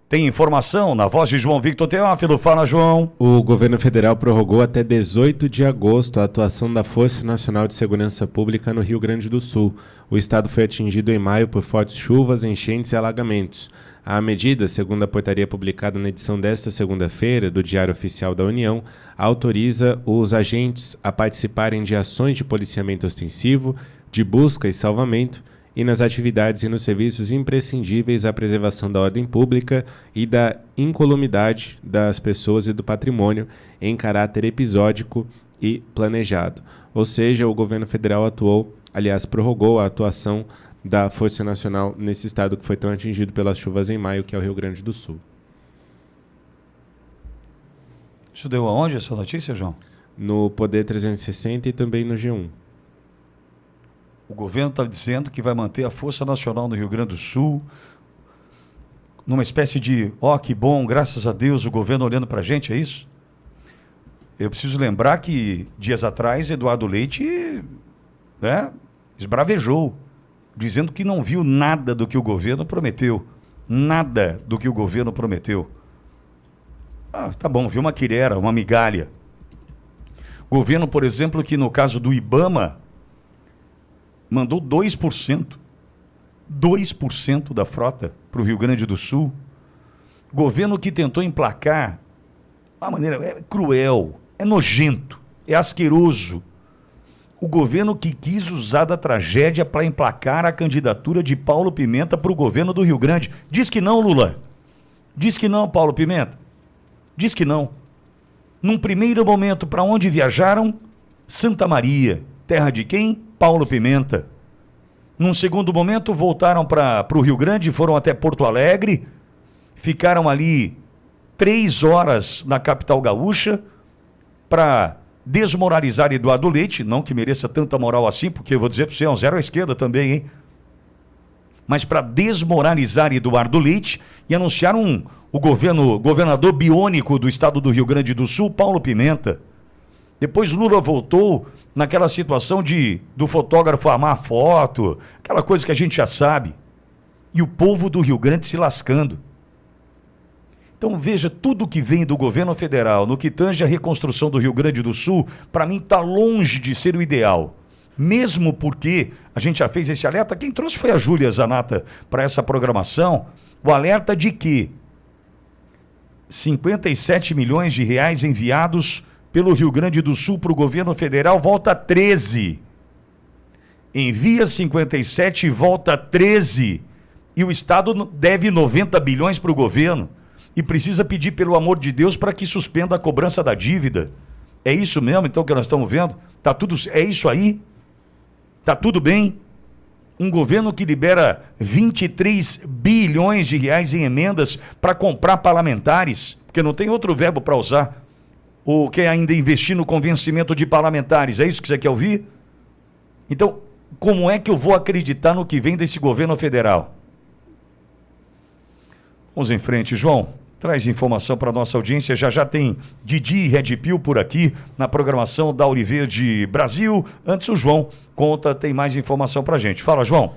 Tem informação na voz de João Victor Teófilo. Fala, João. O governo federal prorrogou até 18 de agosto a atuação da Força Nacional de Segurança Pública no Rio Grande do Sul. O estado foi atingido em maio por fortes chuvas, enchentes e alagamentos. A medida, segundo a portaria publicada na edição desta segunda-feira do Diário Oficial da União, autoriza os agentes a participarem de ações de policiamento ostensivo, de busca e salvamento, e nas atividades e nos serviços imprescindíveis à preservação da ordem pública e da incolumidade das pessoas e do patrimônio em caráter episódico e planejado. Ou seja, o governo federal prorrogou a atuação da Força Nacional nesse estado que foi tão atingido pelas chuvas em maio, que é o Rio Grande do Sul. Isso deu aonde essa notícia, João? No Poder 360 e também no G1. O governo está dizendo que vai manter a Força Nacional no Rio Grande do Sul, numa espécie de, que bom, graças a Deus, o governo olhando para a gente, é isso? Eu preciso lembrar que, dias atrás, Eduardo Leite esbravejou, dizendo que não viu nada do que o governo prometeu. Nada do que o governo prometeu. Tá bom, viu uma quirera, uma migalha. Governo, por exemplo, que no caso do IBAMA, mandou 2% da frota para o Rio Grande do Sul. Governo que tentou emplacar de uma maneira cruel, é nojento, é asqueroso. O governo que quis usar da tragédia para emplacar a candidatura de Paulo Pimenta para o governo do Rio Grande. Diz que não, Lula. Diz que não, Paulo Pimenta. Diz que não. Num primeiro momento, para onde viajaram? Santa Maria. Terra de quem? Paulo Pimenta. Num segundo momento, voltaram para o Rio Grande, foram até Porto Alegre, ficaram ali 3 horas na capital gaúcha para desmoralizar Eduardo Leite, não que mereça tanta moral assim, porque eu vou dizer para você, é um zero à esquerda também, hein? Mas para desmoralizar Eduardo Leite e anunciaram o governador biônico do estado do Rio Grande do Sul, Paulo Pimenta. Depois Lula voltou naquela situação do fotógrafo amar a foto, aquela coisa que a gente já sabe. E o povo do Rio Grande se lascando. Então veja, tudo que vem do governo federal, no que tange a reconstrução do Rio Grande do Sul, para mim está longe de ser o ideal. Mesmo porque a gente já fez esse alerta, quem trouxe foi a Júlia Zanata para essa programação, o alerta de que 57 milhões de reais enviados pelo Rio Grande do Sul para o governo federal, volta 13. Envia 57 e volta 13. E o Estado deve 90 bilhões para o governo. E precisa pedir, pelo amor de Deus, para que suspenda a cobrança da dívida. É isso mesmo, então, que nós estamos vendo? É isso aí? Tá tudo bem? Um governo que libera 23 bilhões de reais em emendas para comprar parlamentares, porque não tem outro verbo para usar. Ou quer ainda investir no convencimento de parlamentares? É isso que você quer ouvir? Então, como é que eu vou acreditar no que vem desse governo federal? Vamos em frente, João. Traz informação para a nossa audiência. Já tem Didi e Red Pill por aqui na programação da Auriverde Brasil. Antes o João tem mais informação para a gente. Fala, João.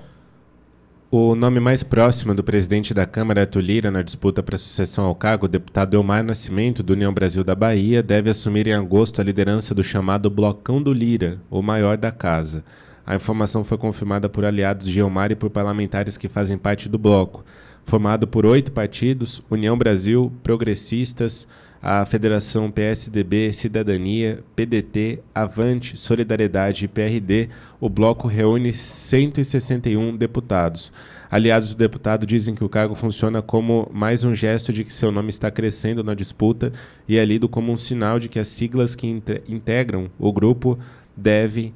O nome mais próximo do presidente da Câmara, Arthur Lira, na disputa para sucessão ao cargo, o deputado Elmar Nascimento, do União Brasil da Bahia, deve assumir em agosto a liderança do chamado Blocão do Lira, o maior da casa. A informação foi confirmada por aliados de Elmar e por parlamentares que fazem parte do bloco. Formado por 8 partidos, União Brasil, Progressistas, a Federação PSDB, Cidadania, PDT, Avante, Solidariedade e PRD, o bloco reúne 161 deputados. Aliados do deputado dizem que o cargo funciona como mais um gesto de que seu nome está crescendo na disputa e é lido como um sinal de que as siglas que integram o grupo devem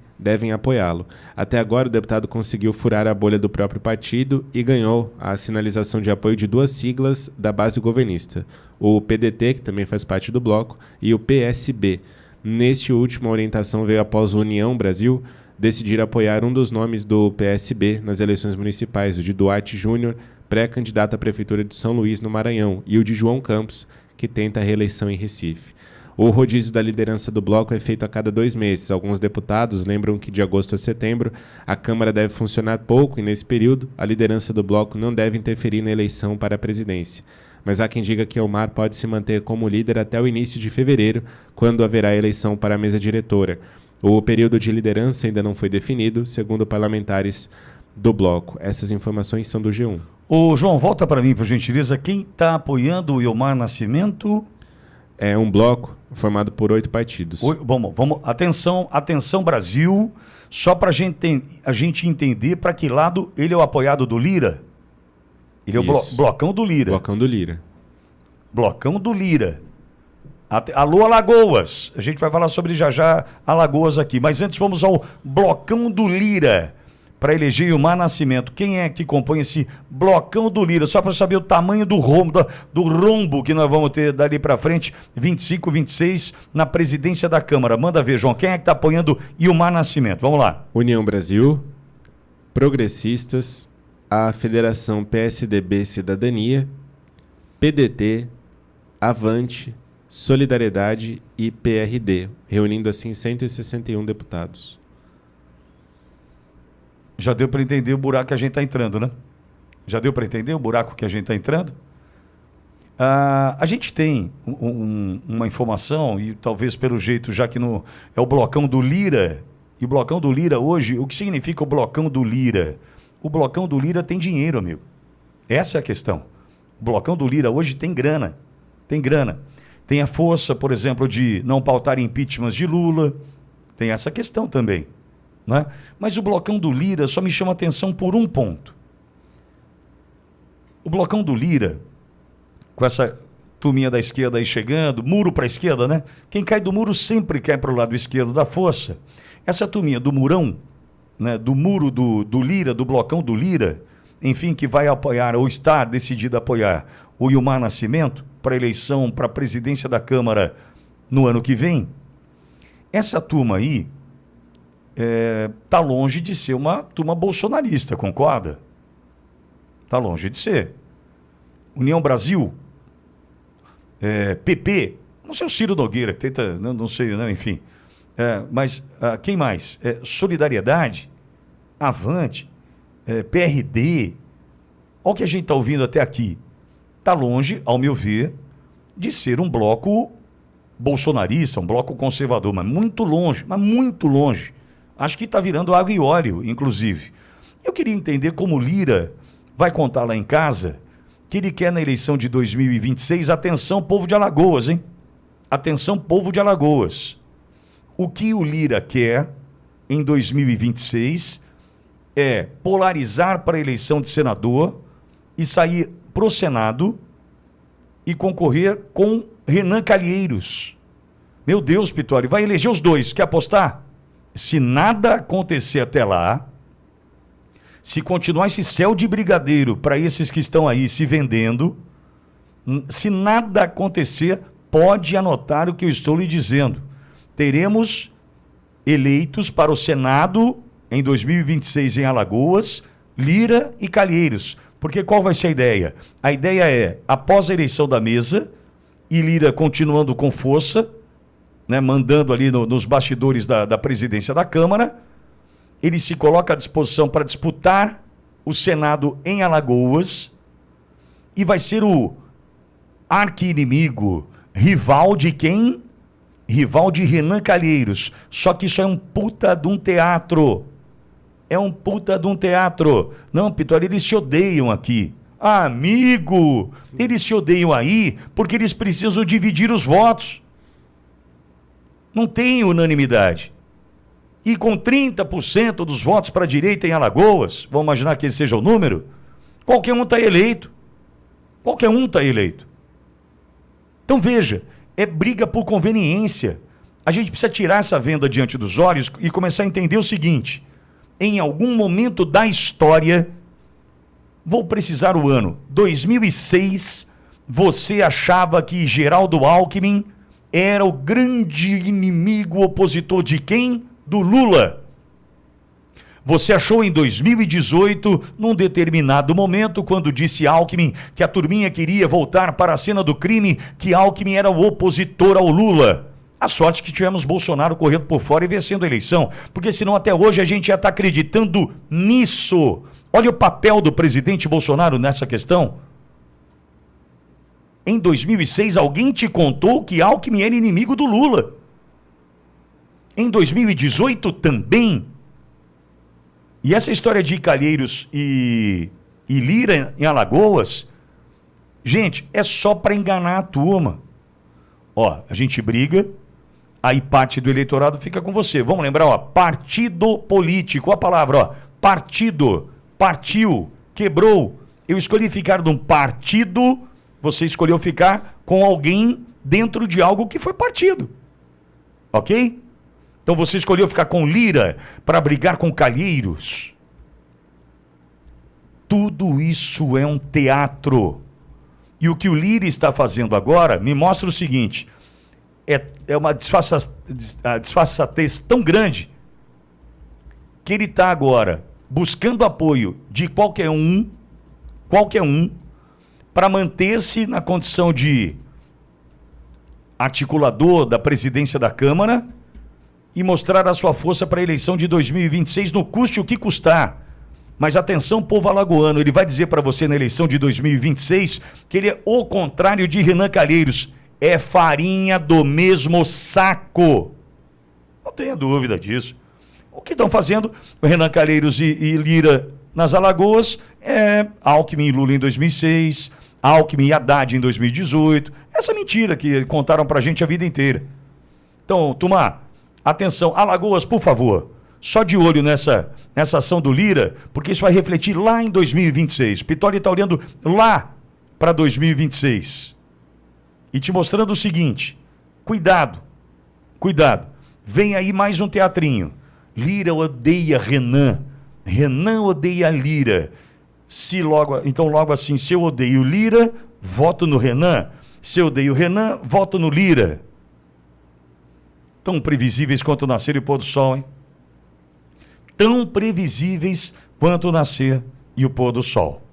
apoiá-lo. Até agora, o deputado conseguiu furar a bolha do próprio partido e ganhou a sinalização de apoio de 2 siglas da base governista, o PDT, que também faz parte do bloco, e o PSB. Neste último, a orientação veio após o União Brasil decidir apoiar um dos nomes do PSB nas eleições municipais, o de Duarte Júnior, pré-candidato à Prefeitura de São Luís, no Maranhão, e o de João Campos, que tenta a reeleição em Recife. O rodízio da liderança do bloco é feito a cada 2 meses. Alguns deputados lembram que de agosto a setembro a Câmara deve funcionar pouco e, nesse período, a liderança do bloco não deve interferir na eleição para a presidência. mas há quem diga que Elmar pode se manter como líder até o início de fevereiro, quando haverá eleição para a mesa diretora. O período de liderança ainda não foi definido, segundo parlamentares do bloco. Essas informações são do G1. Ô, João, volta para mim, por gentileza. Quem está apoiando o Ilmar Nascimento? É um bloco formado por 8 partidos. Vamos. Atenção, Brasil. Só para a gente entender para que lado ele é o apoiado do Lira. Ele é o blocão do Lira. Blocão do Lira. Blocão do Lira. Alô, Alagoas. A gente vai falar sobre já Alagoas aqui. Mas antes vamos ao blocão do Lira para eleger Ilmar Nascimento. Quem é que compõe esse blocão do Lira? Só para saber o tamanho do rombo que nós vamos ter dali para frente, 25, 26, na presidência da Câmara. Manda ver, João. Quem é que está apoiando Ilmar Nascimento? Vamos lá. União Brasil, Progressistas, a Federação PSDB Cidadania, PDT, Avante, Solidariedade e PRD, reunindo assim 161 deputados. Já deu para entender o buraco que a gente está entrando, né? Já deu para entender o buraco que a gente está entrando? A gente tem uma informação, e talvez pelo jeito, já que é o blocão do Lira, e o blocão do Lira hoje, o que significa o blocão do Lira? O blocão do Lira tem dinheiro, amigo. Essa é a questão. O blocão do Lira hoje tem grana. Tem grana. Tem a força, por exemplo, de não pautar impeachments de Lula. Tem essa questão também. Né? Mas o blocão do Lira só me chama atenção por um ponto. O blocão do Lira, com essa turminha da esquerda aí chegando, muro para a esquerda, né? Quem cai do muro sempre cai para o lado esquerdo da força. Essa turminha do murão, né? Do muro do Lira, do blocão do Lira, enfim, que vai apoiar ou está decidido a apoiar o Ilmar Nascimento para a eleição para a presidência da Câmara no ano que vem. Essa turma aí está longe de ser uma turma bolsonarista, concorda? Está longe de ser. União Brasil, PP, não sei o Ciro Nogueira, que tenta, não sei, né? Enfim. Mas quem mais? Solidariedade, Avante, PRD. Olha o que a gente está ouvindo até aqui. Está longe, ao meu ver, de ser um bloco bolsonarista, um bloco conservador, mas muito longe, Acho que está virando água e óleo, inclusive. Eu queria entender como o Lira vai contar lá em casa que ele quer na eleição de 2026, atenção, povo de Alagoas, hein? Atenção, povo de Alagoas. O que o Lira quer em 2026 é polarizar para a eleição de senador e sair pro Senado e concorrer com Renan Calheiros. Meu Deus, Pitori, vai eleger os dois, quer apostar? Se nada acontecer até lá, se continuar esse céu de brigadeiro para esses que estão aí se vendendo, se nada acontecer, pode anotar o que eu estou lhe dizendo. Teremos eleitos para o Senado em 2026 em Alagoas, Lira e Calheiros. Porque qual vai ser a ideia? A ideia é, após a eleição da mesa, e Lira continuando com força, né, mandando ali nos bastidores da presidência da Câmara, ele se coloca à disposição para disputar o Senado em Alagoas e vai ser o arqui-inimigo, rival de quem? Rival de Renan Calheiros. Só que isso é um puta de um teatro. É um puta de um teatro. Não, Pitori, eles se odeiam aqui. Amigo, eles se odeiam aí porque eles precisam dividir os votos. Não tem unanimidade. E com 30% dos votos para a direita em Alagoas, vamos imaginar que esse seja o número, qualquer um está eleito. Qualquer um está eleito. Então veja, é briga por conveniência. A gente precisa tirar essa venda diante dos olhos e começar a entender o seguinte: em algum momento da história, vou precisar o ano 2006, você achava que Geraldo Alckmin era o grande inimigo opositor de quem? Do Lula. Você achou em 2018, num determinado momento, quando disse Alckmin que a turminha queria voltar para a cena do crime, que Alckmin era o opositor ao Lula. A sorte que tivemos Bolsonaro correndo por fora e vencendo a eleição, porque senão até hoje a gente já está acreditando nisso. Olha o papel do presidente Bolsonaro nessa questão. Em 2006, alguém te contou que Alckmin era inimigo do Lula. Em 2018 também. E essa história de Calheiros e Lira em Alagoas, gente, é só para enganar a turma. Ó, a gente briga, aí parte do eleitorado fica com você. Vamos lembrar, ó, partido político, a palavra, ó, partido, partiu, quebrou. Eu escolhi ficar num partido, você escolheu ficar com alguém dentro de algo que foi partido. Ok? Então você escolheu ficar com Lira para brigar com Calheiros. Tudo isso é um teatro. E o que o Lira está fazendo agora me mostra o seguinte: é uma disfarçatez tão grande que ele está agora buscando apoio de qualquer um, para manter-se na condição de articulador da presidência da Câmara e mostrar a sua força para a eleição de 2026, no custe o que custar. Mas atenção, povo alagoano, ele vai dizer para você na eleição de 2026 que ele é o contrário de Renan Calheiros. É farinha do mesmo saco. Não tenha dúvida disso. O que estão fazendo o Renan Calheiros e Lira nas Alagoas é Alckmin e Lula em 2006, Alckmin e Haddad em 2018. Essa mentira que contaram pra gente a vida inteira. Então, turma, atenção, Alagoas, por favor, só de olho nessa ação do Lira, porque isso vai refletir lá em 2026. Pitori está olhando lá para 2026 e te mostrando o seguinte: cuidado, vem aí mais um teatrinho. Lira odeia Renan, Renan odeia Lira. Então logo assim, se eu odeio Lira, voto no Renan. Se eu odeio Renan, voto no Lira. Tão previsíveis quanto o nascer e o pôr do sol, hein? Tão previsíveis quanto o nascer e o pôr do sol.